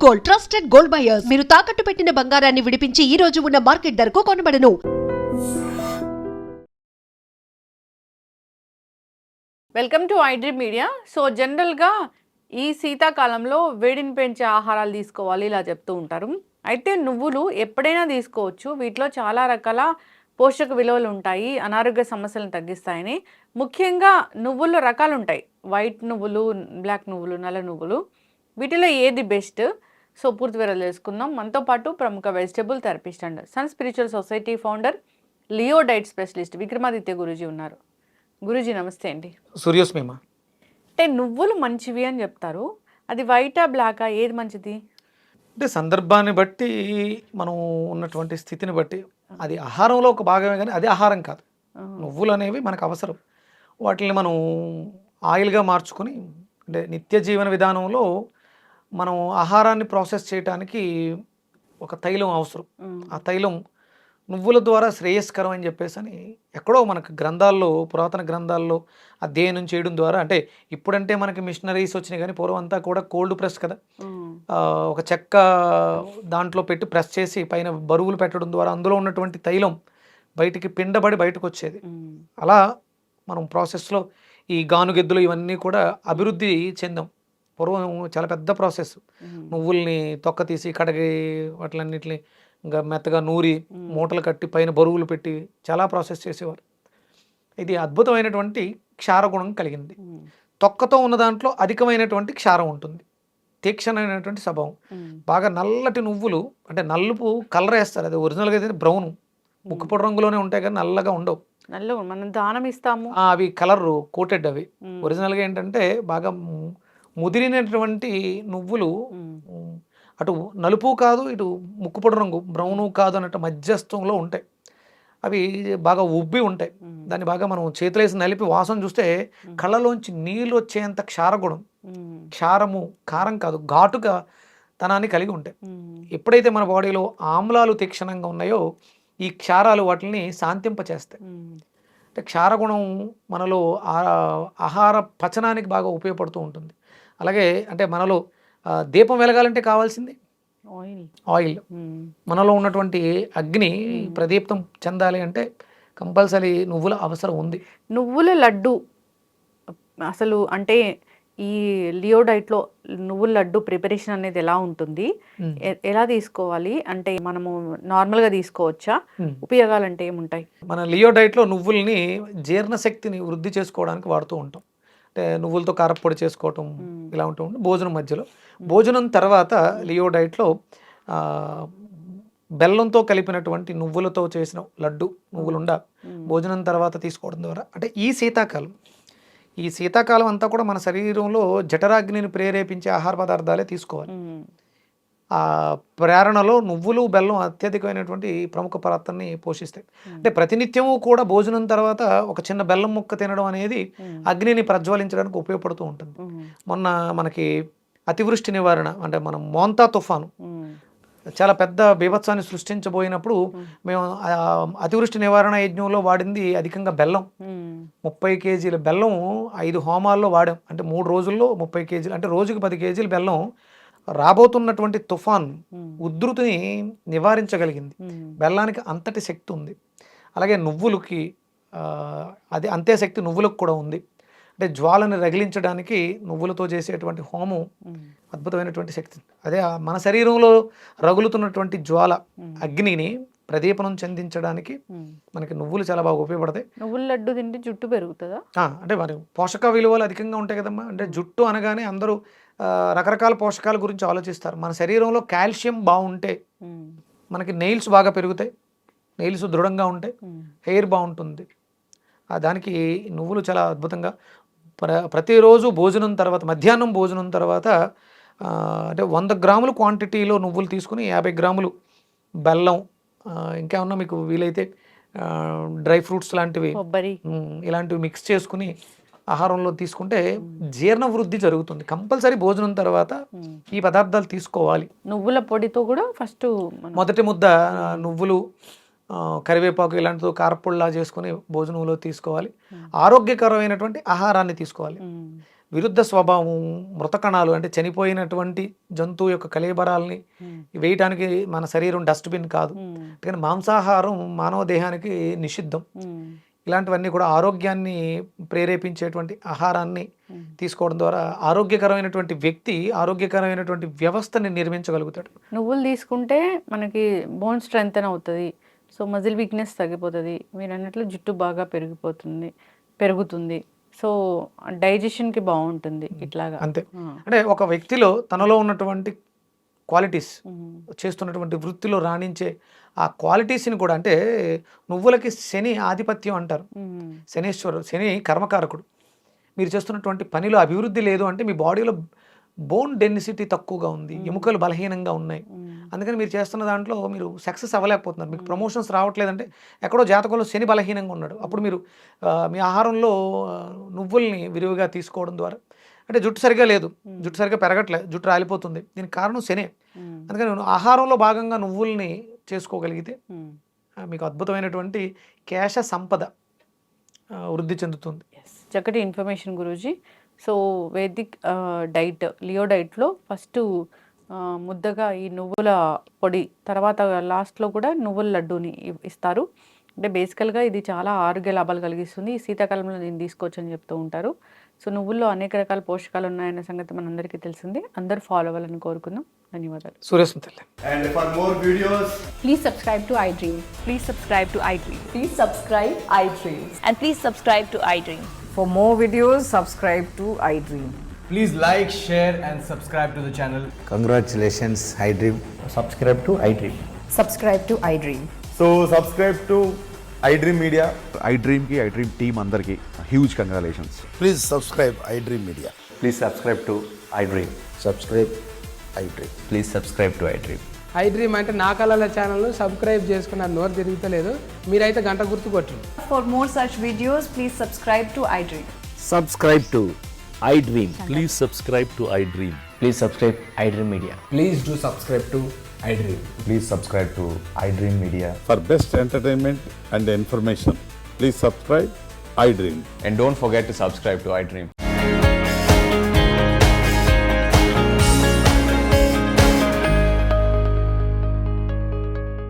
Gold, trusted gold buyers. మీరు తాకట్టు పెట్టిన బంగారాన్ని విడిపించి ఈ రోజు ఉన్న మార్కెట్ ధరకు కొనబడను. Welcome to iDream media. So జనరల్గా ఈ శీతాకాలంలో వేడిని పెంచే ఆహారాలు తీసుకోవాలి ఇలా చెప్తూ ఉంటారు. అయితే నువ్వులు ఎప్పుడైనా తీసుకోవచ్చు. వీటిలో చాలా రకాల పోషక విలువలు ఉంటాయి, అనారోగ్య సమస్యలను తగ్గిస్తాయని. ముఖ్యంగా నువ్వుల్లో రకాలు ఉంటాయి, వైట్ నువ్వులు, బ్లాక్ నువ్వులు, నల్ల నువ్వులు. వీటిలో ఏది బెస్ట్? సో పూర్తి వివరాలు తెలుసుకుందాం. మనతో పాటు ప్రముఖ vegetable therapist and sun spiritual society founder, Leo diet specialist Vikramaditya Guruji ఉన్నారు. గురూజీ నమస్తే అండి. సూర్యోస్మిమ. అంటే నువ్వులు మంచివి అని చెప్తారు, అది వైటా బ్లాకా, ఏది మంచిది? అంటే సందర్భాన్ని బట్టి, మనం ఉన్నటువంటి స్థితిని బట్టి, అది ఆహారంలో ఒక భాగమే కానీ అది ఆహారం కాదు. నువ్వులు అనేవి మనకు అవసరం. వాటిని మనం ఆయిల్గా మార్చుకొని, అంటే నిత్య జీవన విధానంలో మనం ఆహారాన్ని ప్రాసెస్ చేయడానికి ఒక తైలం అవసరం. ఆ తైలం నువ్వుల ద్వారా శ్రేయస్కరం అని చెప్పేసి అని ఎక్కడో మనకు గ్రంథాల్లో, పురాతన గ్రంథాల్లో అధ్యయనం చేయడం ద్వారా, అంటే ఇప్పుడంటే మనకి మిషనరీస్ వచ్చినాయి కానీ పూర్వం అంతా కూడా కోల్డ్ ప్రెస్ కదా, ఒక చెక్క దాంట్లో పెట్టి ప్రెస్ చేసి పైన బరువులు పెట్టడం ద్వారా అందులో ఉన్నటువంటి తైలం బయటికి పిండబడి బయటకు వచ్చేది. అలా మనం ప్రాసెస్లో ఈ గానుగెద్దులు ఇవన్నీ కూడా అభివృద్ధి చెందాం. పూర్వం చాలా పెద్ద ప్రాసెస్. నువ్వుల్ని తొక్క తీసి కడిగి వాటిలన్నిటిని ఇంకా మెత్తగా నూరి మూటలు కట్టి పైన బరువులు పెట్టి చాలా ప్రాసెస్ చేసేవారు. ఇది అద్భుతమైనటువంటి క్షారగుణం కలిగింది. తొక్కతో ఉన్న దాంట్లో అధికమైనటువంటి క్షారం ఉంటుంది, తీక్షణమైనటువంటి స్వభావం. బాగా నల్లటి నువ్వులు, అంటే నలుపు కలర్ వేస్తారు, అది ఒరిజినల్గా అయితే బ్రౌన్ ముక్కుపొడి రంగులోనే ఉంటాయి కానీ నల్లగా ఉండవు. నల్ల మనం దానం ఇస్తాము, అవి కలర్ కోటెడ్. అవి ఒరిజినల్గా ఏంటంటే బాగా ముదిరినటువంటి నువ్వులు, అటు నలుపు కాదు ఇటు ముక్కుపొడి రంగు బ్రౌను కాదు అన్నట్టు మధ్యస్థంలో ఉంటాయి. అవి బాగా ఉబ్బి ఉంటాయి. దాన్ని బాగా మనం చేతులేసి నలిపి వాసన చూస్తే కళ్ళలోంచి నీళ్ళు వచ్చేంత క్షారగుణం, క్షారము కారం కాదు ఘాటుగా తనాన్ని కలిగి ఉంటాయి. ఎప్పుడైతే మన బాడీలో ఆమ్లాలు తీక్షణంగా ఉన్నాయో ఈ క్షారాలు వాటిని శాంతింపచేస్తాయి. అంటే క్షారగుణం మనలో ఆహార పచనానికి బాగా ఉపయోగపడుతూ ఉంటుంది. అలాగే అంటే మనలో దీపం వెలగాలంటే కావాల్సింది ఆయిల్. మనలో ఉన్నటువంటి అగ్ని ప్రదీప్తం చెందాలి అంటే కంపల్సరీ నువ్వుల అవసరం ఉంది. నువ్వుల లడ్డు అసలు అంటే ఈ లియో డైట్లో నువ్వుల లడ్డు ప్రిపరేషన్ అనేది ఎలా ఉంటుంది, ఎలా తీసుకోవాలి? అంటే మనము నార్మల్గా తీసుకోవచ్చా? ఉపయోగాలు అంటే ఏముంటాయి? మన లియో డైట్లో నువ్వుల్ని జీర్ణశక్తిని వృద్ధి చేసుకోవడానికి వాడుతూ ఉంటాం. అంటే నువ్వులతో కారపొడి చేసుకోవటం ఇలా ఉంటూ ఉంటుంది. భోజనం మధ్యలో, భోజనం తర్వాత లియో డైట్లో బెల్లంతో కలిపినటువంటి నువ్వులతో చేసిన లడ్డు, నువ్వులుండ భోజనం తర్వాత తీసుకోవడం ద్వారా, అంటే ఈ శీతాకాలం అంతా కూడా మన శరీరంలో జఠరాగ్నిని ప్రేరేపించే ఆహార పదార్థాలే తీసుకోవాలి. ఆ ప్రేరణలో నువ్వులు, బెల్లం అత్యధికమైనటువంటి ప్రముఖ పాత్రని పోషిస్తాయి. అంటే ప్రతినిత్యము కూడా భోజనం తర్వాత ఒక చిన్న బెల్లం ముక్క తినడం అనేది అగ్నిని ప్రజ్వలించడానికి ఉపయోగపడుతూ ఉంటుంది. మొన్న మనకి అతివృష్టి నివారణ, అంటే మనం మోంతా తుఫాను చాలా పెద్ద బీభత్సాన్ని సృష్టించబోయినప్పుడు మేము అతివృష్టి నివారణ యజ్ఞంలో వాడింది అధికంగా బెల్లం. 30 కేజీల బెల్లం 5 హోమాల్లో వాడాం. అంటే 3 రోజుల్లో 30 కేజీలు, అంటే రోజుకి 10 కేజీల బెల్లం రాబోతున్నటువంటి తుఫాన్ ఉధృతిని నివారించగలిగింది. బెల్లానికి అంతటి శక్తి ఉంది. అలాగే నువ్వులకి అది అంతే శక్తి నువ్వులకు కూడా ఉంది. అంటే జ్వాలని రగిలించడానికి నువ్వులతో చేసేటువంటి హోమం అద్భుతమైనటువంటి శక్తి. అదే మన శరీరంలో రగులుతున్నటువంటి జ్వాల అగ్నిని ప్రదీపనం చెందించడానికి మనకి నువ్వులు చాలా బాగా ఉపయోగపడతాయి. నువ్వుల లడ్డు తింటే జుట్టు పెరుగుతుందా? అంటే మరి పోషక విలువలు అధికంగా ఉంటాయి కదమ్మా. అంటే జుట్టు అనగానే అందరూ రకరకాల పోషకాల గురించి ఆలోచిస్తారు. మన శరీరంలో కాల్షియం బాగుంటే మనకి నెయిల్స్ బాగా పెరుగుతాయి, నెయిల్స్ దృఢంగా ఉంటాయి, హెయిర్ బాగుంటుంది. దానికి నువ్వులు చాలా అద్భుతంగా ప్రతిరోజు భోజనం తర్వాత, మధ్యాహ్నం భోజనం తర్వాత అంటే 100 గ్రాములు క్వాంటిటీలో నువ్వులు తీసుకుని 50 గ్రాములు బెల్లం, ఇంకేమన్నా మీకు వీలైతే డ్రై ఫ్రూట్స్ లాంటివి, ఇలాంటివి మిక్స్ చేసుకుని ఆహారంలో తీసుకుంటే జీర్ణ వృద్ధి జరుగుతుంది. కంపల్సరీ భోజనం తర్వాత ఈ పదార్థాలు తీసుకోవాలి. నువ్వుల పొడితో కూడా ఫస్ట్ మొదటి ముద్ద నువ్వులు, కరివేపాకు ఇలాంటితో కారపొడిలా చేసుకుని భోజనంలో తీసుకోవాలి. ఆరోగ్యకరమైనటువంటి ఆహారాన్ని తీసుకోవాలి. విరుద్ధ స్వభావం, మృత కణాలు అంటే చనిపోయినటువంటి జంతువు యొక్క కళేబరాల్ని వేయటానికి మన శరీరం డస్ట్బిన్ కాదు. కానీ మాంసాహారం మానవ దేహానికి నిషిద్ధం. ఇలాంటివన్నీ కూడా ఆరోగ్యాన్ని ప్రేరేపించేటువంటి ఆహారాన్ని తీసుకోవడం ద్వారా ఆరోగ్యకరమైనటువంటి వ్యక్తి ఆరోగ్యకరమైనటువంటి వ్యవస్థని నిర్మించగలుగుతాడు. నువ్వులు తీసుకుంటే మనకి బోన్ స్ట్రెంగ్త్ అవుతుంది, సో మజిల్ వీక్నెస్ తగ్గిపోతుంది, మీరు అన్నట్లు జుట్టు బాగా పెరుగుతుంది, సో డైజెషన్కి బాగుంటుంది. ఇట్లాగా అంతే. అంటే ఒక వ్యక్తిలో తనలో ఉన్నటువంటి క్వాలిటీస్, చేస్తున్నటువంటి వృత్తిలో రాణించే ఆ క్వాలిటీస్ని కూడా, అంటే నువ్వులకి శని ఆధిపత్యం అంటారు. శని కర్మకారకుడు. మీరు చేస్తున్నటువంటి పనిలో అభివృద్ధి లేదు అంటే మీ బాడీలో బోన్ డెన్సిటీ తక్కువగా ఉంది, ఎముకలు బలహీనంగా ఉన్నాయి, అందుకని మీరు చేస్తున్న దాంట్లో మీరు సక్సెస్ అవ్వలేకపోతున్నారు, మీకు ప్రమోషన్స్ రావట్లేదంటే ఎక్కడో జాతకంలో శని బలహీనంగా ఉన్నాడు. అప్పుడు మీరు మీ ఆహారంలో నువ్వుల్ని విరివిగా తీసుకోవడం ద్వారా, అంటే జుట్టు సరిగా లేదు, జుట్టు సరిగా పెరగట్లేదు, జుట్టు రాలిపోతుంది, దీనికి కారణం శనే. అందుకని ఆహారంలో భాగంగా నువ్వుల్ని చేసుకోగలిగితే మీకు అద్భుతమైనటువంటి కేశ సంపద వృద్ధి చెందుతుంది. చక్కటి information Guruji. So Vedic diet, Leo డైట్లో ఫస్ట్ ముద్దగా ఈ నువ్వుల పొడి, తర్వాత లాస్ట్లో కూడా నువ్వుల లడ్డూని ఇస్తారు. అంటే బేసికల్గా ఇది చాలా ఆరోగ్య లాభాలు కలిగిస్తుంది. ఈ శీతాకాలంలో దీన్ని తీసుకోవచ్చు అని చెప్తూ ఉంటారు. సో నువ్వుల్లో అనేక రకాల పోషకాలు ఉన్నాయన్న సంగతి మనందరికీ తెలిసింది. అందరూ ఫాలో అవ్వాలని కోరుకుందాం. ధన్యవాదాలు. సూర్యస్మితల్లి. And for more videos, Please subscribe to iDream. Please subscribe to iDream. Please subscribe iDream. And please subscribe to iDream. For more videos, subscribe to iDream. please like, share and subscribe to the channel. Congratulations, iDream. Subscribe to iDream. Subscribe to iDream. So subscribe to iDream Media. iDream ki iDream team andarki huge congratulations. Please subscribe iDream Media. Please subscribe to iDream. Subscribe iDream. Please subscribe to iDream. iDream అంటే నా కళల channel subscribe చేసుకున్నారు, నోరు తిరుగుతలేదు, మీరైతే గంట గుర్తు కొట్టండి. For more such videos, please subscribe to iDream. Subscribe to iDream. Please subscribe to iDream. Please subscribe iDream Media. Please do subscribe to iDream. Please subscribe to iDream Media. For best entertainment and information, please subscribe iDream. And don't forget to subscribe to iDream.